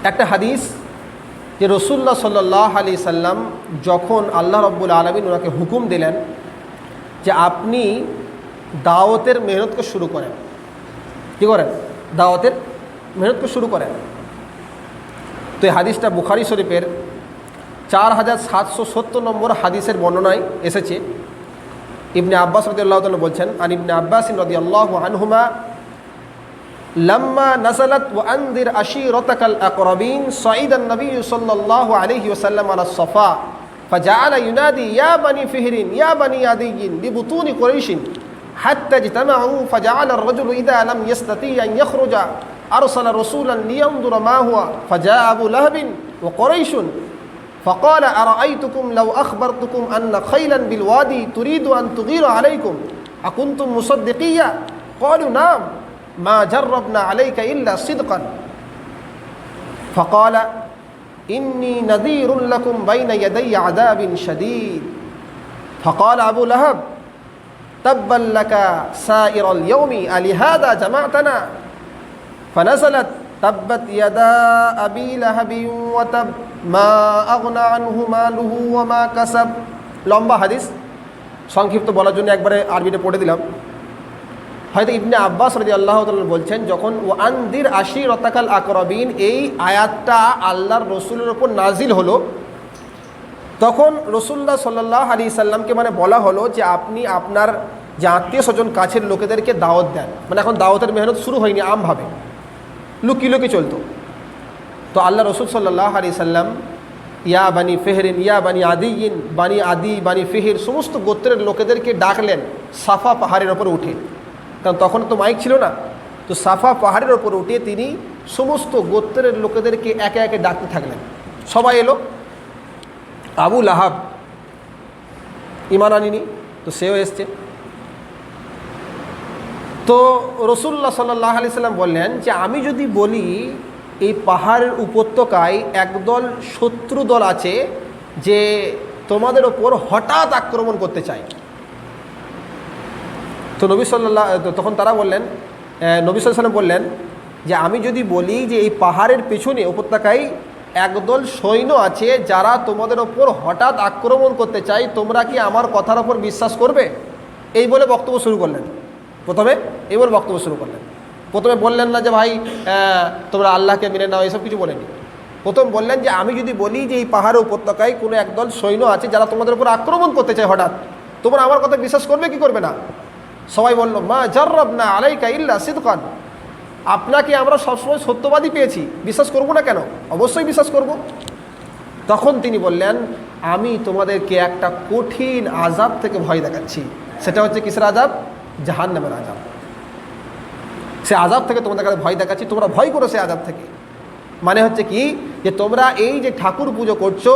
একটা হাদিস যে রসুল্লাহ সাল্লাল্লাহু আলাইহি সাল্লাম যখন আল্লাহ রাব্বুল আলামিন ওনাকে হুকুম দিলেন যে আপনি দাওয়াতের মেহনতকে শুরু করেন, কী করেন? দাওয়াতের মেহনতকে শুরু করেন। তো এই হাদিসটা বুখারী শরীফের 4770 নম্বর হাদিসের বর্ণনায় এসেছে। ইবনে আব্বাস রাদিয়াল্লাহু তাআলা বলছেন, আন ইবনে আব্বাস রাদিয়াল্লাহু আনহুমা লাম্মা নাযালাত ওয়া আনযির আশীরাতাকাল আকরাবিন সাঈদান নবী সাল্লাল্লাহু আলাইহি ওয়াসাল্লাম আলা সাফা ফাজাআলা ইউনাদি ইয়া বানি ফিহরিন ইয়া বানি আদিয়িন বিবুতুনি কুরাইশিন হাত্তা ইজতামাউ ফাজাআলা আর-রাজুলু ইযা লাম ইয়াস্তাতি আন ইয়াখরুজা আরসালা রাসূলান লিয়ানযুরা মা হুয়া ফাজাআ আবু লাহাবিন ওয়া কুরাইশুন فقال أرأيتكم لو أخبرتكم أن خيلا بالوادي تريد أن تغير عليكم أكنتم مصدقية؟ قالوا نعم ما جربنا عليك إلا صدقا. فقال إني نذير لكم بين يدي عذاب شديد. فقال أبو لهب تبا لك سائر اليوم ألهذا جمعتنا؟ فنزلت تبت يدا أبي لهب وتب মা আগনা আনহু মালুহু ওয়া মা কাসাব। লম্বা হাদিস, সংক্ষিপ্ত বলার জন্য একবারে আরবিতে পড়ে দিলাম। হয়তো ইবনে আব্বাস রাদিয়াল্লাহু তাআলা বলছেন, যখন ওয়া আনদির আশীরাতাকাল আকরাবিন এই আয়াতটা আল্লাহর রসুলের ওপর নাজিল হলো, তখন রসুল্লাহ সাল্লাল্লাহু আলাইহি সাল্লামকে বলা হলো যে আপনি আপনার যে আত্মীয় স্বজন কাছের লোকেদেরকে দাওয়াত দেন। এখন দাওয়াতের মেহনত শুরু হয়নি, আমভাবে লুকিয়ে লুকিয়ে চলতো। তো আল্লাহ রসুল সাল্লাল্লাহু আলাইহি সাল্লাম ইয়া বানি ফিহরিন ইয়া বানি আদিয়িন, বানি আদি বানি ফিহির সমস্ত গোত্রের লোকেদেরকে ডাকলেন সাফা পাহাড়ের ওপর উঠে। কারণ তখন তো মাইক ছিল না। তো সাফা পাহাড়ের ওপর উঠে তিনি সমস্ত গোত্রের লোকেদেরকে একে একে ডাকতে থাকলেন। সবাই এলো। আবু লাহাব ঈমান আনিনি, তো সেও এসছে। তো রসুল্লাহ সাল্লাল্লাহু আলাইহি সাল্লাম বললেন যে আমি যদি বলি এই পাহাড়ের উপত্যকায় একদল শত্রু দল আছে যে তোমাদের ওপর হঠাৎ আক্রমণ করতে চায়, তো তখন তারা বললেন, নবী সাল্লাল্লাহু আলাইহি ওয়াসাল্লাম বললেন যে আমি যদি বলি যে এই পাহাড়ের পেছনে উপত্যকায় একদল সৈন্য আছে যারা তোমাদের ওপর হঠাৎ আক্রমণ করতে চায়, তোমরা কি আমার কথার ওপর বিশ্বাস করবে? এই বলে বক্তব্য শুরু করলেন। প্রথমে এই বলে বক্তব্য শুরু করলেন। প্রথমে বললেন না যে ভাই তোমরা আল্লাহকে মেনে নাও, এসব কিছু বলেনি। প্রথম বললেন যে আমি যদি বলি যে এই পাহাড় উপত্যকায় কোনো একদল সৈন্য আছে যারা তোমাদের উপর আক্রমণ করতে চায় হঠাৎ, তোমরা আমার কথা বিশ্বাস করবে কি করবে না? সবাই বলল মা জাররাবনা আলাইকা ইল্লা সিদকান, আপনাকে আমরা সবসময় সত্যবাদী পেয়েছি, বিশ্বাস করব না কেন? অবশ্যই বিশ্বাস করব। তখন তিনি বললেন আমি তোমাদেরকে একটা কঠিন আযাব থেকে ভয় দেখাচ্ছি। সেটা হচ্ছে কিসের আযাব? জাহান্নামের আযাব। সে আযাব থেকে তোমাদের কাছে ভয় দেখাচ্ছি, তোমরা ভয় করো সে আযাব থেকে। মানে হচ্ছে কি, যে তোমরা এই যে ঠাকুর পুজো করছো,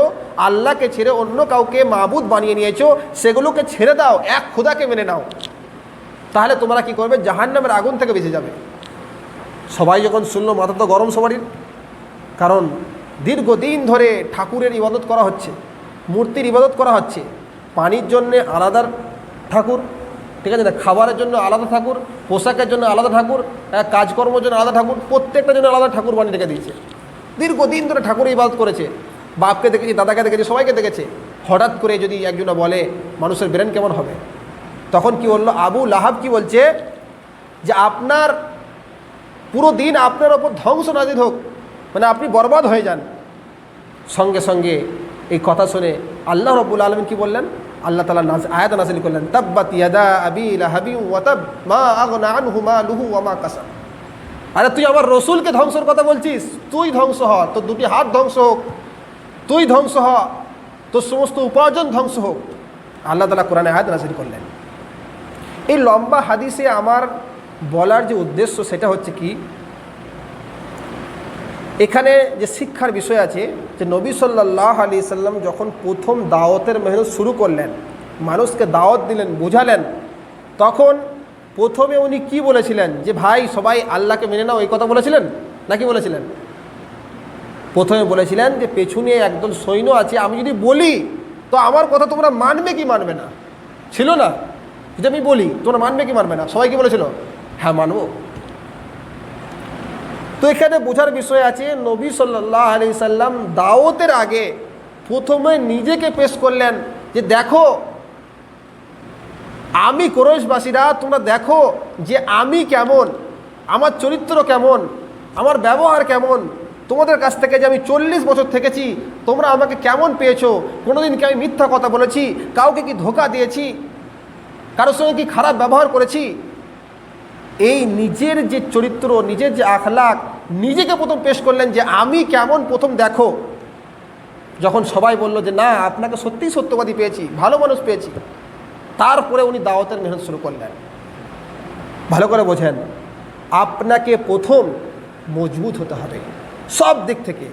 আল্লাহকে ছেড়ে অন্য কাউকে মাবুদ বানিয়ে নিয়েছো, সেগুলোকে ছেড়ে দাও, এক খোদাকে মেনে নাও, তাহলে তোমরা কি করবে? জাহান্নামের আগুন থেকে বেঁচে যাবে। সবাই যখন শুনলো, মাথা তো গরম সবারই। কারণ দীর্ঘদিন ধরে ঠাকুরের ইবাদত করা হচ্ছে, মূর্তির ইবাদত করা হচ্ছে। পানির জন্যে আলাদা ঠাকুর, ঠিক আছে না, খাবারের জন্য আলাদা ঠাকুর, পোশাকের জন্য আলাদা ঠাকুর, কাজকর্মের জন্য আলাদা ঠাকুর, প্রত্যেকটা জন্য আলাদা ঠাকুর বানিয়ে রেখে দিয়েছে। দীর্ঘদিন ধরে ঠাকুরের ইবাদত করেছে, বাপকে দেখেছি, দাদাকে দেখেছি, সবাইকে দেখেছে। হঠাৎ করে যদি একজনা বলে, মানুষের ব্রেন কেমন হবে? তখন কি বললো? আবু লাহাব কি বলছে যে আপনার পুরো দিন আপনার ওপর ধ্বংস নাজিল হোক, আপনি বরবাদ হয়ে যান। সঙ্গে সঙ্গে এই কথা শুনে আল্লাহ রাব্বুল আলামিন কি বললেন? আল্লাহ তাআলা আয়াত নাযিল করলেন, তাব্বাত ইয়াদা আবি লাহাবি ওয়া তাব মা আগনা আনহু মালুহু ওয়া মা কাসাব। আরে তুই আমার রসুলকে ধ্বংসের কথা বলছিস? তুই ধ্বংস হ, তোর দুটি হাত ধ্বংস হোক, তুই ধ্বংস হ, তোর সমস্ত উপার্জন ধ্বংস হোক। আল্লাহ তাআলা কোরআনে আয়াত নাযিল করলেন। এই লম্বা হাদিসে আমার বলার যে উদ্দেশ্য সেটা হচ্ছে কি, এখানে যে শিক্ষার বিষয় আছে যে নবী সাল্লাল্লাহু আলাইহি সাল্লাম যখন প্রথম দাওয়াতের মেহনত শুরু করলেন, মানুষকে দাওয়াত দিলেন, বোঝালেন, তখন প্রথমে উনি কি বলেছিলেন? যে ভাই সবাই আল্লাহকে মেনে নাও, এই কথা বলেছিলেন নাকি বলেছিলেন? প্রথমে বলেছিলেন যে পেছনে একদল সৈন্য আছে, আমি যদি বলি তো আমার কথা তোমরা মানবে কি মানবে না? ছিল না? যদি আমি বলি তোমরা মানবে কি মানবে না? সবাই কি বলেছিল? হ্যাঁ মানবো। তো এখানে বোঝার বিষয় আছে, নবী সাল্লাল্লাহু আলাইহি সাল্লাম দাওয়াতের আগে প্রথমে নিজেকে পেশ করলেন যে দেখো আমি কুরাইশবাসীরা, তোমরা দেখো যে আমি কেমন, আমার চরিত্র কেমন, আমার ব্যবহার কেমন, তোমাদের কাছ থেকে যে আমি 40 বছর থেকেছি তোমরা আমাকে কেমন পেয়েছো, কোনোদিন কি আমি মিথ্যা কথা বলেছি, কাউকে কি ধোঁকা দিয়েছি, কারোর সঙ্গে কি খারাপ ব্যবহার করেছি। এই নিজের যে চরিত্র, নিজের যে আখলাক, নিজেকে প্রথম পেশ করলেন যে আমি কেমন প্রথম দেখো। যখন সবাই বলল যে না আপনাকে সত্যিই সত্যবাদী পেয়েছি, ভালো মানুষ পেয়েছি, তারপরে উনি দাওয়াতের মেহনত শুরু করলেন। ভালো করে বোঝেন, আপনাকে প্রথম মজবুত হতে হবে সব দিক থেকে,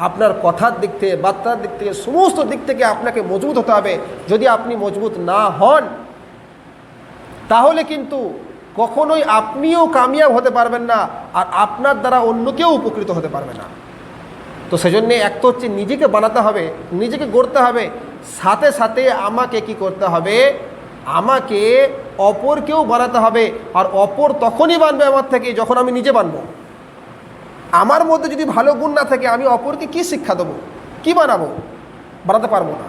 আপনার কথার দিক থেকে, বার্তার দিক থেকে, সমস্ত দিক থেকে আপনাকে মজবুত হতে হবে। যদি আপনি মজবুত না হন তাহলে কিন্তু কখনোই আপনিও কামিয়াব হতে পারবেন না, আর আপনার দ্বারা অন্য কেউ উপকৃত হতে পারবে না। তো সেজন্যে এক তো হচ্ছে নিজেকে বানাতে হবে, নিজেকে গড়তে হবে, সাথে সাথে আমাকে কি করতে হবে, আমাকে অপরকেও বানাতে হবে। আর অপর তখনই বানবে আমার থেকে যখন আমি নিজে বানবো। আমার মধ্যে যদি ভালো গুণ না থাকে আমি অপরকে কি শিক্ষা দেবো, কি বানাবো, বানাতে পারবো না।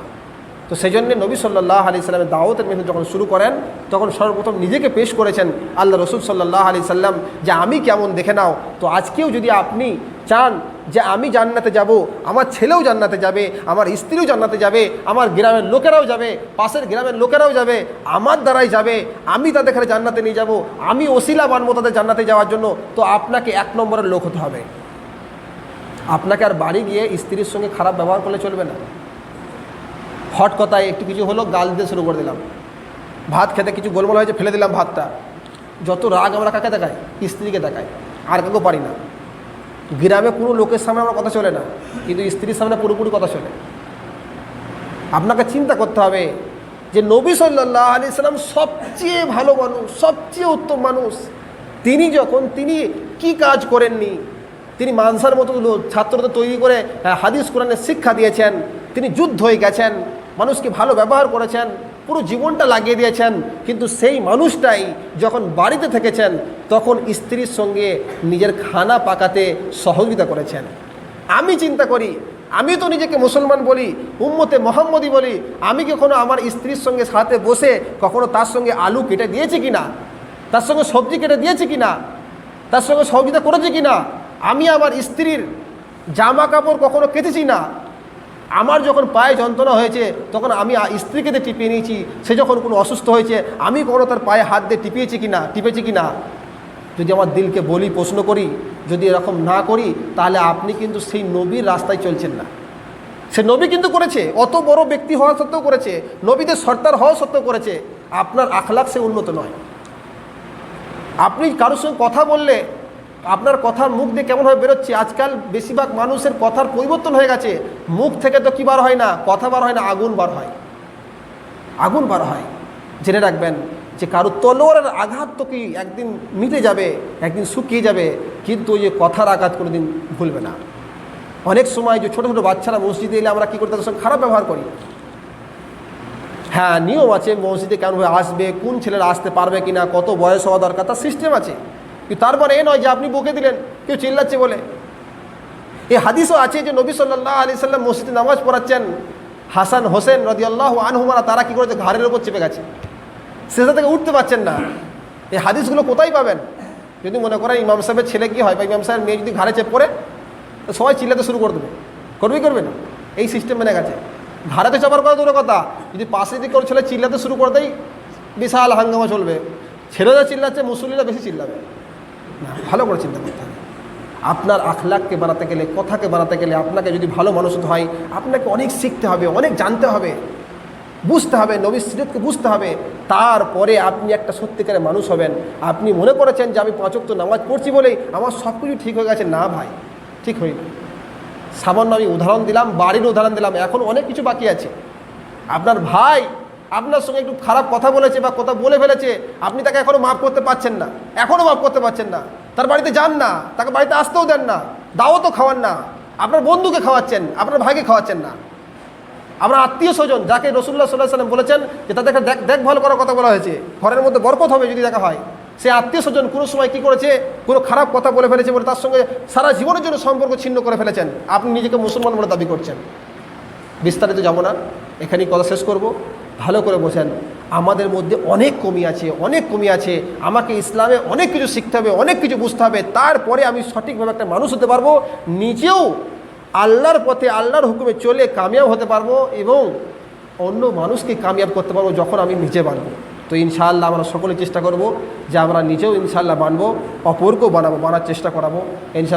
তো সেই জন্যে নবী সাল্লাল্লাহু আলাইহি সাল্লামের দাওয়াতের মেহনত যখন শুরু করেন তখন সর্বপ্রথম নিজেকে পেশ করেছেন আল্লাহ রসুল সাল্লাল্লাহু আলাইহি সাল্লাম, যে আমি কেমন দেখে নাও। তো আজকেও যদি আপনি চান যে আমি জান্নাতে যাব, আমার ছেলেও জান্নাতে যাবে, আমার স্ত্রীও জান্নাতে যাবে, আমার গ্রামের লোকেরাও যাবে, পাশের গ্রামের লোকেরাও যাবে, আমার দ্বারাই যাবে, আমি তাদের এখানে জান্নাতে নিয়ে যাব, আমি ওসিলা বানবো তাদের জান্নাতে যাওয়ার জন্য, তো আপনাকে 1 নম্বরের লোক হতে হবে। আপনাকে আর বাড়ি গিয়ে স্ত্রীর সঙ্গে খারাপ ব্যবহার করলে চলবে না। হট কথায় একটু কিছু হলো গাল দিয়ে শুরু করে দিলাম, ভাত খেতে কিছু গোলমাল হয়েছে ফেলে দিলাম ভাতটা। যত রাগ আমরা কাকে দেখাই, স্ত্রীকে দেখাই, আর কাউকে পারি না। গ্রামে কোনো লোকের সামনে আমার কথা চলে না, কিন্তু স্ত্রীর সামনে পুরোপুরি কথা চলে। আপনাকে চিন্তা করতে হবে যে নবী সাল্লাল্লাহু আলাইহি সাল্লাম সবচেয়ে ভালো মানুষ, সবচেয়ে উত্তম মানুষ, তিনি কি কাজ করেননি। তিনি মানসার মতো ছাত্রদের তৈরি করে হাদিস কোরআনের শিক্ষা দিয়েছেন, তিনি যুদ্ধ হয়ে গেছেন, মানুষকে ভালো ব্যবহার করেছেন, পুরো জীবনটা লাগিয়ে দিয়েছেন। কিন্তু সেই মানুষটাই যখন বাড়িতে থেকেছেন তখন স্ত্রীর সঙ্গে নিজের খানা পাকাতে সহযোগিতা করেছেন। আমি চিন্তা করি, আমি তো নিজেকে মুসলমান বলি, উম্মতে মোহাম্মদী বলি, আমি কখনো আমার স্ত্রীর সঙ্গে সাথে বসে কখনো তার সঙ্গে আলু কেটে দিয়েছি কিনা, তার সঙ্গে সবজি কেটে দিয়েছি কিনা, তার সঙ্গে সহযোগিতা করেছি কিনা। আমি আমার স্ত্রীর জামা কাপড় কখনো কেটেছি না। আমার যখন পায়ে যন্ত্রণা হয়েছে তখন আমি স্ত্রীকে দিয়ে টিপিয়ে নিয়েছি। সে যখন কোনো অসুস্থ হয়েছে আমি কখনো তার পায়ে হাত দিয়ে টিপেছি কি না। যদি আমার দিলকে বলি, প্রশ্ন করি, যদি এরকম না করি তাহলে আপনি কিন্তু সেই নবীর রাস্তায় চলছেন না। সে নবী কিন্তু করেছে, অত বড় ব্যক্তি হওয়া সত্ত্বেও করেছে, নবীদের সর্দার হওয়া সত্ত্বেও করেছে। আপনার আখলাক সে উন্নত নয়। আপনি কারোর সঙ্গে কথা বললে আপনার কথার মুখ দিয়ে কেমনভাবে বেরোচ্ছে, আজকাল বেশিরভাগ মানুষের কথার পরিবর্তন হয়ে গেছে। মুখ থেকে তো কী বার হয় না, কথা বার হয় না, আগুন বার হয়, আগুন বার হয়। জেনে রাখবেন যে কারো তলোয়ারের আঘাত তো কি একদিন মিটে যাবে, একদিন শুকিয়ে যাবে, কিন্তু ওই যে কথার আঘাত কোনোদিন ভুলবে না। অনেক সময় যে ছোটো ছোটো বাচ্চারা মসজিদে এলে আমরা কী করি, তাদের সঙ্গে খারাপ ব্যবহার করি। হ্যাঁ, নিয়ম আছে মসজিদে কেমনভাবে আসবে, কোন ছেলেরা আসতে পারবে কিনা, কত বয়স হওয়া দরকার, তার সিস্টেম আছে। কিন্তু তারপরে এ নয় যে আপনি বকে দিলেন কেউ চিল্লাচ্ছে বলে। এই হাদিসও আছে যে নবী সাল্লাল্লাহু আলাইহি সাল্লাম মসজিদে নামাজ পড়াচ্ছেন, হাসান হোসেন রাদিয়াল্লাহু আনহুমারা তারা কী করেছে, ঘাড়ের ওপর চেপে গেছে, সেটা থেকে উঠতে পারছেন না। এই হাদিসগুলো কোথায় পাবেন? যদি মনে করেন ইমাম সাহেবের ছেলে কি হয় বা ইমাম সাহেবের মেয়ে যদি ঘাড়ে চেপ পড়ে তো সবাই চিল্লাতে শুরু করে দেবে, করবে না। এই সিস্টেম মেনে গেছে। ঘাড়াতে চাপার কথা দূরের কথা, যদি পাশে যদি কোনো ছেলে চিল্লাতে শুরু করে দেয় বিশাল হাঙ্গামা চলবে। ছেলেরা চিল্লাচ্ছে, মুসল্লিরা বেশি চিল্লাবে না। ভালো করে চিন্তা করতে হবে। আপনার আখলাককে বানাতে গেলে, কথাকে বানাতে গেলে, আপনাকে যদি ভালো মানুষ হতে হয় আপনাকে অনেক শিখতে হবে, অনেক জানতে হবে, বুঝতে হবে, নবীর সিরাতকে বুঝতে হবে। তারপরে আপনি একটা সত্যিকারের মানুষ হবেন। আপনি মনে করেছেন যে আমি 5 ওয়াক্ত নামাজ পড়ছি বলেই আমার সব কিছু ঠিক হয়ে গেছে, না ভাই, ঠিক হয়নি। সামান্য আমি উদাহরণ দিলাম, বাড়ির উদাহরণ দিলাম, এখন অনেক কিছু বাকি আছে। আপনার ভাই আপনার সঙ্গে একটু খারাপ কথা বলেছে বা কথা বলে ফেলেছে, আপনি তাকে এখনও মাফ করতে পারছেন না, এখনও মাফ করতে পারছেন না। তার বাড়িতে যান না, তাকে বাড়িতে আসতেও দেন না, দাওয়াতও খাওয়ান না। আপনার বন্ধুকে খাওয়াচ্ছেন, আপনার ভাইকে খাওয়াচ্ছেন না। আপনার আত্মীয় স্বজন যাকে রাসূলুল্লাহ সাল্লাল্লাহু আলাইহি ওয়াসাল্লাম বলেছেন যে তাদেরকে দেখভাল করার কথা বলা হয়েছে, ঘরের মধ্যে বরকত হবে যদি দেখা হয়, সে আত্মীয় স্বজন কোনো সময় কী করেছে, কোনো খারাপ কথা বলে ফেলেছে বলে তার সঙ্গে সারা জীবনের জন্য সম্পর্ক ছিন্ন করে ফেলেছেন, আপনি নিজেকে মুসলমান বলে দাবি করছেন। বিস্তারিত যাব না, এখানেই কথা শেষ করব। ভালো করে বোঝেন, আমাদের মধ্যে অনেক কমি আছে, অনেক কমি আছে। আমাকে ইসলামে অনেক কিছু শিখতে হবে, অনেক কিছু বুঝতে হবে, তারপরে আমি সঠিকভাবে একটা মানুষ হতে পারবো, নিজেও আল্লাহর পথে আল্লাহর হুকুমে চলে কামিয়াব হতে পারবো এবং অন্য মানুষকে কামিয়াব করতে পারবো যখন আমি নিজে বানবো। তো ইনশাআল্লাহ আমরা সকলে চেষ্টা করব যে আমরা নিজেও ইনশাআল্লাহ বানবো, অপরকেও বানাবো, বানার চেষ্টা করাবো ইনশাআল্লাহ।